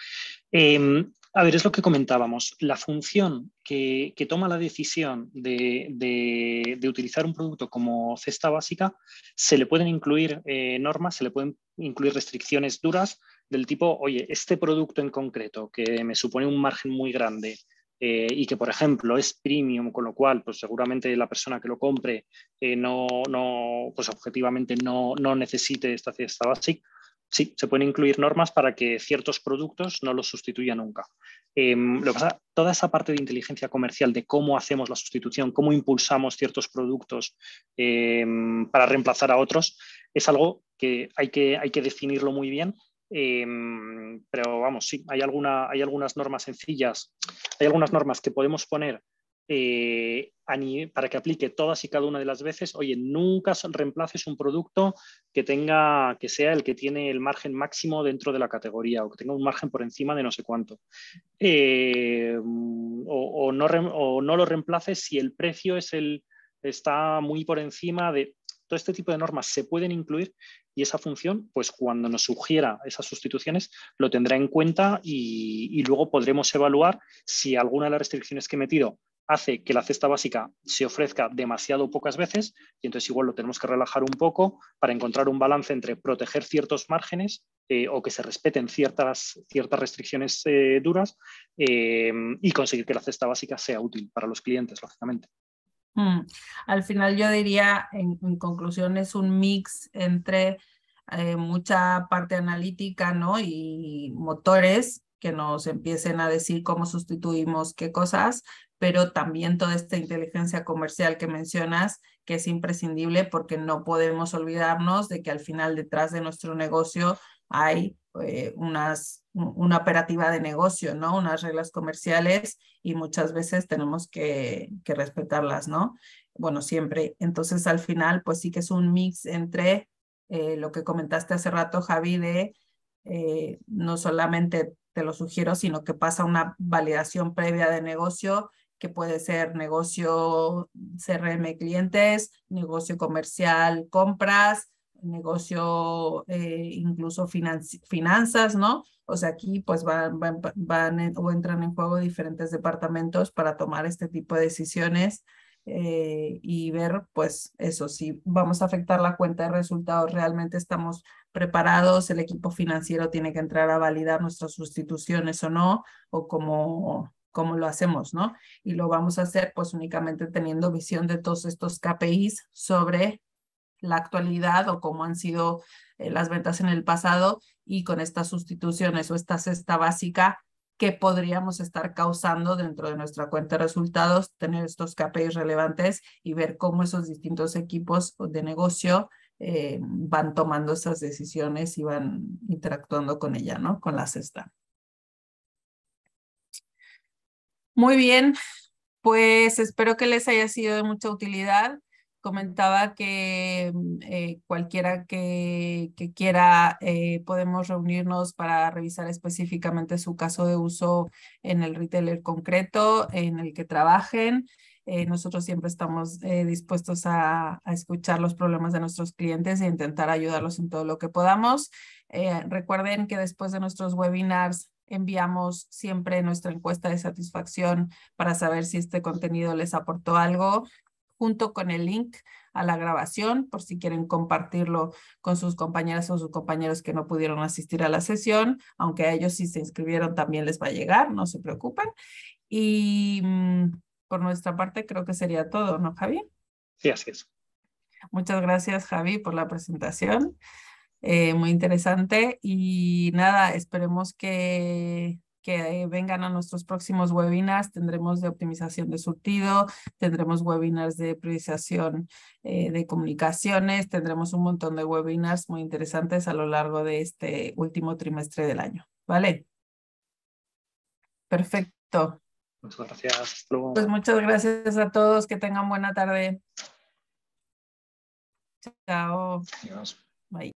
A ver, es lo que comentábamos. La función que toma la decisión de utilizar un producto como cesta básica, se le pueden incluir normas, se le pueden incluir restricciones duras del tipo, oye, este producto en concreto que me supone un margen muy grande y que, por ejemplo, es premium, con lo cual, pues seguramente la persona que lo compre pues objetivamente no necesite esta cesta básica. Sí, se pueden incluir normas para que ciertos productos no los sustituya nunca. Lo que pasa, toda esa parte de inteligencia comercial, de cómo hacemos la sustitución, cómo impulsamos ciertos productos para reemplazar a otros, es algo que hay que definirlo muy bien. Pero vamos, sí, hay algunas normas sencillas, hay algunas normas que podemos poner para que aplique todas y cada una de las veces. Oye, nunca reemplaces un producto que sea el que tiene el margen máximo dentro de la categoría o que tenga un margen por encima de no sé cuánto. O no lo reemplaces si el precio está muy por encima de... Todo este tipo de normas se pueden incluir y esa función, pues cuando nos sugiera esas sustituciones, lo tendrá en cuenta y luego podremos evaluar si alguna de las restricciones que he metido hace que la cesta básica se ofrezca demasiado pocas veces y entonces igual lo tenemos que relajar un poco para encontrar un balance entre proteger ciertos márgenes o que se respeten ciertas restricciones duras y conseguir que la cesta básica sea útil para los clientes, lógicamente. Al final yo diría, en conclusión, es un mix entre mucha parte analítica, ¿no? Y motores que nos empiecen a decir cómo sustituimos qué cosas, pero también toda esta inteligencia comercial que mencionas, que es imprescindible porque no podemos olvidarnos de que al final detrás de nuestro negocio hay una operativa de negocio, ¿no? Unas reglas comerciales y muchas veces tenemos que respetarlas, ¿no? Bueno, siempre. Entonces, al final, pues sí que es un mix entre lo que comentaste hace rato, Javi, de no solamente te lo sugiero, sino que pasa una validación previa de negocio, que puede ser negocio CRM clientes, negocio comercial compras, negocio incluso finanzas, ¿no? O sea, aquí pues van o entran en juego diferentes departamentos para tomar este tipo de decisiones y ver, pues eso, si vamos a afectar la cuenta de resultados, realmente estamos preparados, el equipo financiero tiene que entrar a validar nuestras sustituciones o no, o cómo lo hacemos, ¿no? Y lo vamos a hacer pues únicamente teniendo visión de todos estos KPIs sobre la actualidad o cómo han sido las ventas en el pasado y con estas sustituciones o esta cesta básica que podríamos estar causando dentro de nuestra cuenta de resultados, tener estos KPIs relevantes y ver cómo esos distintos equipos de negocio van tomando esas decisiones y van interactuando con ella, ¿no? Con la cesta. Muy bien, pues espero que les haya sido de mucha utilidad. Comentaba que cualquiera que quiera podemos reunirnos para revisar específicamente su caso de uso en el retailer concreto en el que trabajen. Nosotros siempre estamos dispuestos a escuchar los problemas de nuestros clientes e intentar ayudarlos en todo lo que podamos. Recuerden que después de nuestros webinars enviamos siempre nuestra encuesta de satisfacción para saber si este contenido les aportó algo, junto con el link a la grabación, por si quieren compartirlo con sus compañeras o sus compañeros que no pudieron asistir a la sesión, aunque a ellos si se inscribieron también les va a llegar, no se preocupen. Y por nuestra parte creo que sería todo, ¿no, Javi? Sí, así es. Muchas gracias, Javi, por la presentación. Muy interesante. Y nada, esperemos que vengan a nuestros próximos webinars. Tendremos de optimización de surtido, tendremos webinars de priorización de comunicaciones, tendremos un montón de webinars muy interesantes a lo largo de este último trimestre del año. ¿Vale? Perfecto. Muchas gracias. Hasta luego. Pues muchas gracias a todos. Que tengan buena tarde. Chao. Adiós. Bye.